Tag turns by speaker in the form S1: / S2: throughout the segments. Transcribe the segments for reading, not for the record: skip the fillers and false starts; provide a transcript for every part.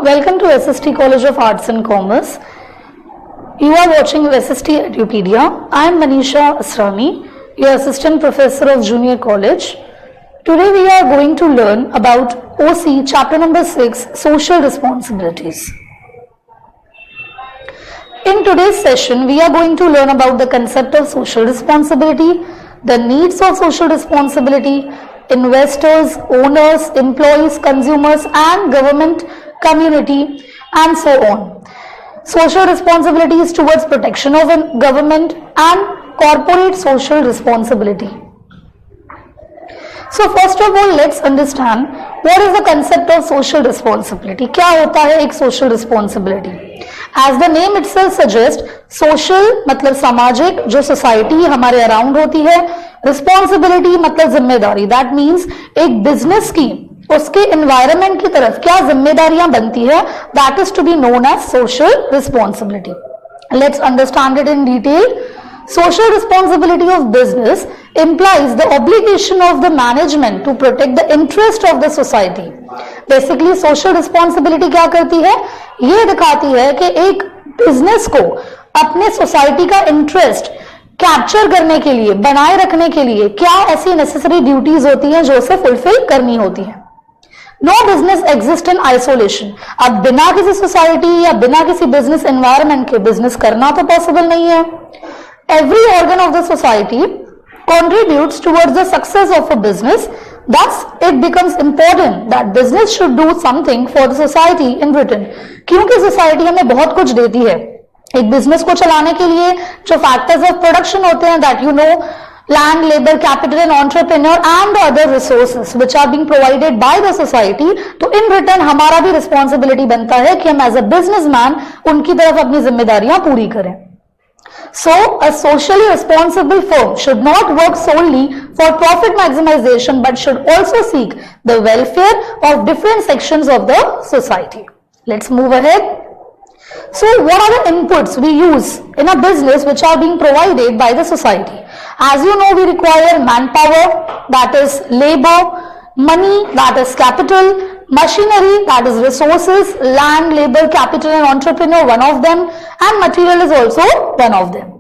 S1: Welcome to SST College of Arts and Commerce. You are watching SST Edupedia. I am Manisha Asrani, your Assistant Professor of Junior College. Today we are going to learn about OC Chapter number 6, Social Responsibilities. In today's session, we are going to learn about the concept of social responsibility, the needs of social responsibility, investors, owners, employees, consumers and government, community and so on. Social responsibility is towards protection of government and corporate social responsibility. So first of all, let's understand what is the concept of social responsibility. क्या होता है एक social responsibility? As the name itself suggests, social मतलब सामाजिक, जो society हमारे around होती है, responsibility मतलब जिम्मेदारी. That means एक business की उसके environment की तरफ क्या जिम्मेदारियां बनती है, that is to be known as social responsibility. Let's understand it in detail. Social responsibility of business implies the obligation of the management to protect the interest of the society. Basically, social responsibility क्या करती है, ये दिखाती है कि एक business को अपने सोसाइटी का इंटरेस्ट कैप्चर करने के लिए, बनाए रखने के लिए क्या ऐसी नेसेसरी ड्यूटीज होती हैं जो उसे फुलफिल करनी होती है. No business exist in isolation. अब बिना किसी सोसाइटी या बिना किसी बिजनेस एनवायरनमेंट के बिजनेस करना तो पॉसिबल नहीं है. Every organ of the society contributes towards the success of a business. Thus, it becomes important that business should do something for the society in return. क्योंकि society हमें बहुत कुछ देती है. एक बिजनेस को चलाने के लिए जो फैक्टर्स ऑफ प्रोडक्शन होते हैं, that you know, land, labor, capital and entrepreneur and the other resources which are being provided by the society. तो in return हमारा भी responsibility बनता है कि हम as a businessman उनकी तरफ अपनी जिम्मेदारियां पूरी करें. So, a socially responsible firm should not work solely for profit maximization but should also seek the welfare of different sections of the society. Let's move ahead. So, what are the inputs we use in a business which are being provided by the society? As you know, we require manpower, that is labor, money, that is capital, machinery, that is resources, land, labor, capital and entrepreneur, one of them, and material is also one of them.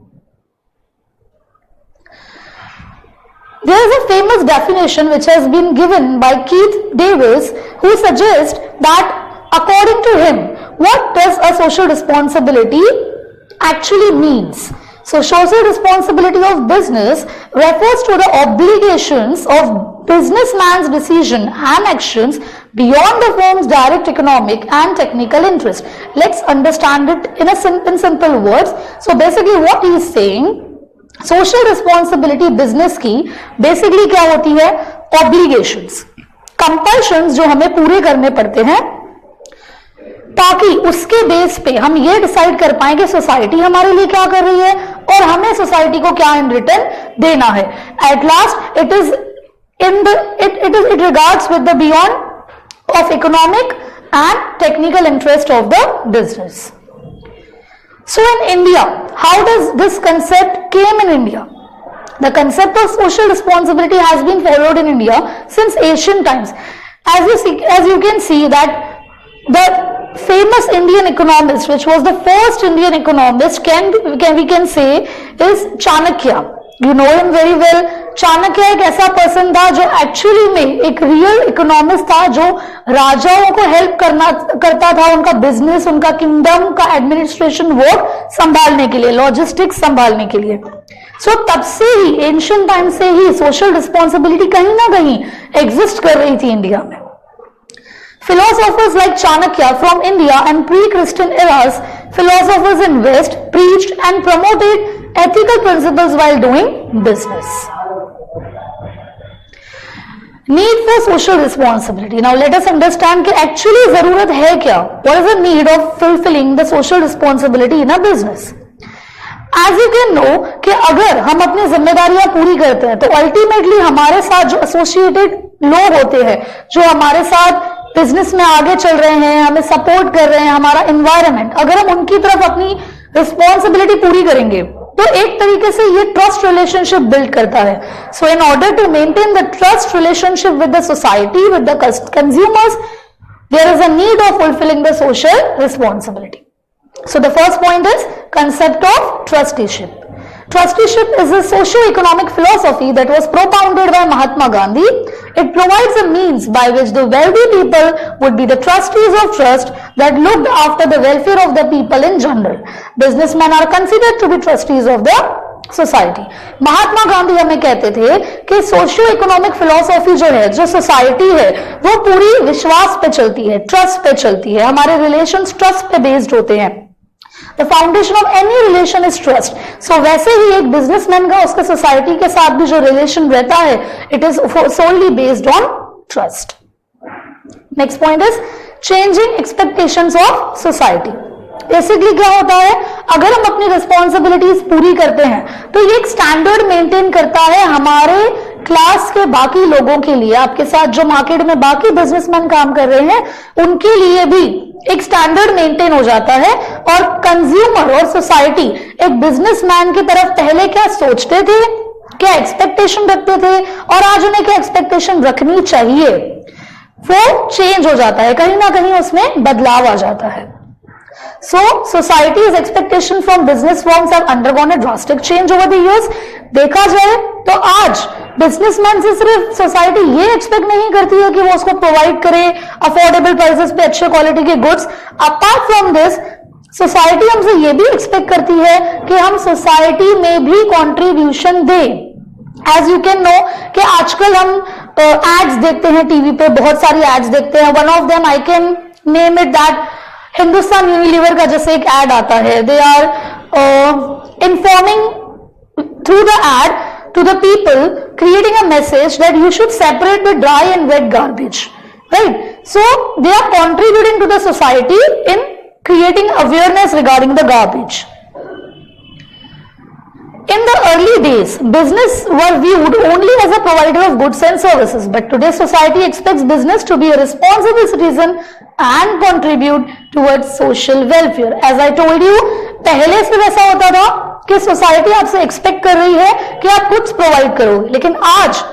S1: There is a famous definition which has been given by Keith Davis, who suggests that according to him, what does a social responsibility actually means? So, social responsibility of business refers to the obligations of businessman's decision and actions beyond the firm's direct economic and technical interest. Let's understand it in simple words. So, basically what he is saying, social responsibility business की basically क्या होती है, obligations, compulsions जो हमें पूरे करने पड़ते हैं ताकि उसके बेस पे हम ये डिसाइड कर पाए कि सोसाइटी हमारे लिए क्या कर रही है और हमें सोसाइटी को क्या इन रिटर्न देना है. At last it regards with the beyond of economic and technical interest of the business. So in India, how does this concept came in India? The concept of social responsibility has been followed in India since ancient times. As you can see that the famous Indian economist, which was the first Indian economist, we can say is Chanakya. You know him very well. Chanakya एक ऐसा person था जो actually में एक real economist था, जो राजाओं को हेल्प करता था उनका बिजनेस, उनका किंगडम का एडमिनिस्ट्रेशन वर्क संभालने के लिए, लॉजिस्टिक्स संभालने के लिए. सो तब से ही एंशिएंट टाइम से ही सोशल रिस्पॉन्सिबिलिटी कहीं ना कहीं एग्जिस्ट कर रही थी इंडिया में. Philosophers like Chanakya from India and pre-Christian eras, philosophers in West preached and promoted ethical principles while doing business. Need for social responsibility. Now let us understand कि actually जरूरत है क्या? What is the need of fulfilling the social responsibility in a business? As you can know कि अगर हम अपनी जिम्मेदारियां पूरी करते हैं तो अल्टीमेटली हमारे साथ जो एसोसिएटेड लोग होते हैं, जो हमारे साथ बिजनेस में आगे चल रहे हैं, हमें सपोर्ट कर रहे हैं, हमारा एनवायरनमेंट, अगर हम उनकी तरफ अपनी रिस्पॉन्सिबिलिटी पूरी करेंगे तो एक तरीके से ये ट्रस्ट रिलेशनशिप बिल्ड करता है. So in order to maintain the trust relationship with the society, with the consumers, there is a need of fulfilling the social responsibility. So the first point is concept of trusteeship. Trusteeship is a socio-economic philosophy that was propounded by Mahatma Gandhi. It provides a means by which the wealthy people would be the trustees of trust that looked after the welfare of the people in general. Businessmen are considered to be trustees of the society. Mahatma Gandhi हमें कहते थे कि socio economic philosophy जो है, जो society है, वो पूरी विश्वास पे चलती है, ट्रस्ट पे चलती है. हमारे रिलेशंस ट्रस्ट पे बेस्ड होते हैं. The foundation of any relation is trust. So वैसे ही एक बिजनेसमैन का उसके सोसाइटी के साथ भी जो रिलेशन रहता है, it is solely based on trust. Next point is changing expectations of society. Basically क्या होता है, अगर हम अपनी रिस्पॉन्सिबिलिटीज पूरी करते हैं तो ये एक स्टैंडर्ड मेंटेन करता है हमारे क्लास के बाकी लोगों के लिए. आपके साथ जो मार्केट में बाकी बिजनेसमैन काम कर रहे हैं, उनके लिए भी एक स्टैंडर्ड मेंटेन हो जाता है. और कंज्यूमर और सोसाइटी एक बिजनेसमैन की तरफ पहले क्या सोचते थे, क्या एक्सपेक्टेशन रखते थे, और आज उन्हें क्या एक्सपेक्टेशन रखनी चाहिए, वो चेंज हो जाता है. कहीं ना कहीं उसमें बदलाव आ जाता है. So, society's expectation from business firms have undergone a drastic change over the years. देखा जाए तो आज बिजनेसमैन से सिर्फ सोसाइटी ये एक्सपेक्ट नहीं करती है कि वो उसको प्रोवाइड करे अफोर्डेबल प्राइसेस पे अच्छे क्वालिटी के goods. Apart from this, society हमसे ये भी एक्सपेक्ट करती है कि हम सोसाइटी में भी कंट्रीब्यूशन दें. एज यू कैन नो कि आजकल हम एड्स देखते हैं टीवी पे, बहुत सारी एड्स देखते हैं. One of them I can name it that Hindustan Unilever का जैसे एक एड आता है, they are informing through the ad to the people, creating a message that you should separate the dry and wet garbage, right. So they are contributing to the society in creating awareness regarding the garbage. In the early days, business were viewed only as a provider of goods and services, but today's society expects business to be a responsible citizen and contribute towards social welfare. As I told you, पहले से वैसा होता था कि society आपसे expect कर रही है कि आप गुड्स प्रोवाइड करो, लेकिन आज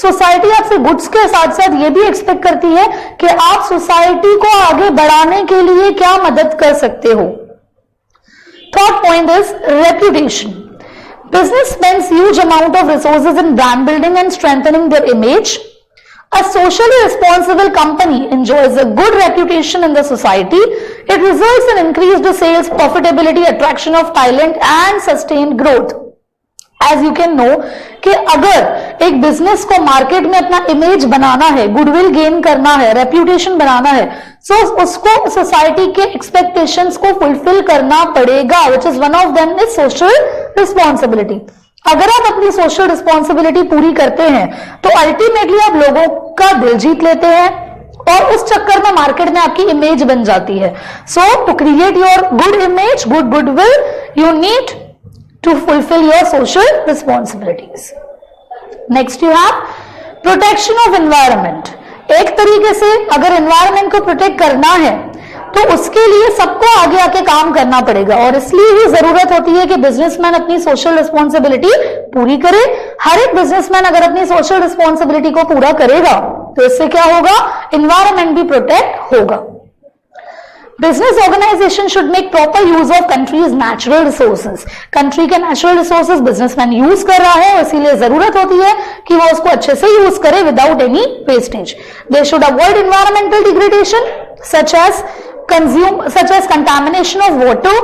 S1: सोसाइटी आपसे गुड्स के साथ साथ ये भी एक्सपेक्ट करती है कि आप सोसाइटी को आगे बढ़ाने के लिए क्या मदद कर सकते हो. Third point is reputation. Business spends huge amount of resources in brand building and strengthening their image. A socially responsible company enjoys a good reputation in the society. It results in increased sales, profitability, attraction of talent and sustained growth. As you can know कि अगर एक business को market में अपना image बनाना है, goodwill gain करना है, reputation बनाना है, सो उसको सोसाइटी के एक्सपेक्टेशंस को फुलफिल करना पड़ेगा, which is one of them is social responsibility. अगर आप अपनी सोशल रिस्पॉन्सिबिलिटी पूरी करते हैं तो अल्टीमेटली आप लोगों का दिल जीत लेते हैं और उस चक्कर में मार्केट में आपकी इमेज बन जाती है. So to create your good image, goodwill, you need to fulfill your social responsibilities. Next you have protection of environment. एक तरीके से अगर environment को protect करना है तो उसके लिए सबको आगे आके काम करना पड़ेगा, और इसलिए ही जरूरत होती है कि बिजनेसमैन अपनी सोशल रिस्पॉन्सिबिलिटी पूरी करे. हर एक बिजनेसमैन अगर अपनी सोशल रिस्पॉन्सिबिलिटी को पूरा करेगा तो इससे क्या होगा, एनवायरमेंट भी प्रोटेक्ट होगा. Business organization should make proper use of country's natural resources. Country के नेचुरल रिसोर्सेज बिजनेसमैन यूज कर रहा है, इसीलिए जरूरत होती है कि वो उसको अच्छे से यूज करे without any wastage. They should avoid environmental degradation such as contamination of water,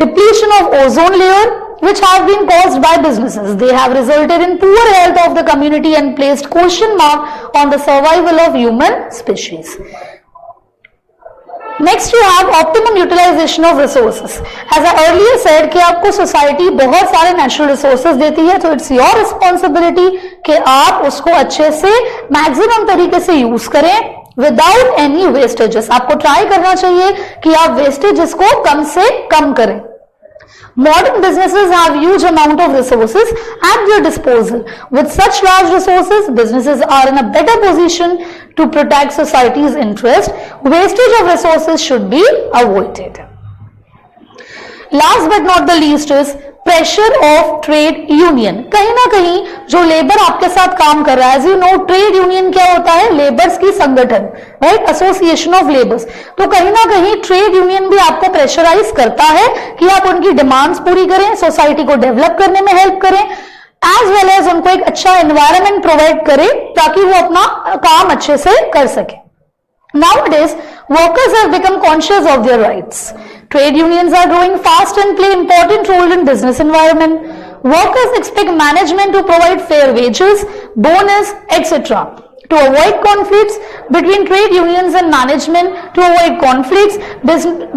S1: depletion of ozone layer, which have been caused by businesses. They have resulted in poor health of the community and placed question mark on the survival of human species. Next you have optimum utilization of resources. As I earlier said कि आपको society बहुत सारे natural resources देती है, तो it's your responsibility कि आप उसको अच्छे से मैक्सिमम तरीके से यूज करें विदाउट एनी वेस्टेजेस. आपको ट्राई करना चाहिए कि आप वेस्टेजेस को कम से कम करें. Modern businesses have huge amount of resources at their disposal. With such large resources, businesses are in a better position to protect society's interest. Wastage of resources should be avoided. Last but not the least is pressure of trade union, कहीं ना कहीं जो labour आपके साथ काम कर रहा है, as you know trade union क्या होता है, लेबर्स की संगठन, राइट, एसोसिएशन ऑफ लेबर्स। तो कहीं ना कहीं ट्रेड यूनियन भी आपको प्रेशराइज करता है कि आप उनकी डिमांड्स पूरी करें, सोसाइटी को डेवलप करने में हेल्प करें, एज वेल एज उनको एक अच्छा एनवायरनमेंट प्रोवाइड करें ताकि वो अपना काम अच्छे से कर सके। Nowadays, workers have become conscious of their rights. Trade unions are growing fast and play important role in business environment. Workers expect management to provide fair wages, bonus, etc. To avoid conflicts between trade unions and management, to avoid conflicts,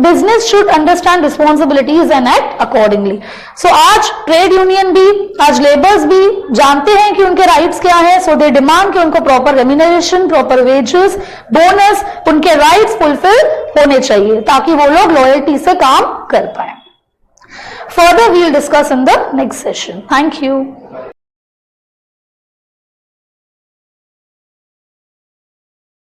S1: business should understand responsibilities and act accordingly. So आज trade union भी, आज labours भी जानते हैं कि उनके rights क्या हैं, so they demand कि उनको proper remuneration, proper wages, bonus, उनके राइट्स फुलफिल होने चाहिए ताकि वो लोग लॉयल्टी से काम कर पाए। Further we'll discuss in the next session. Thank you.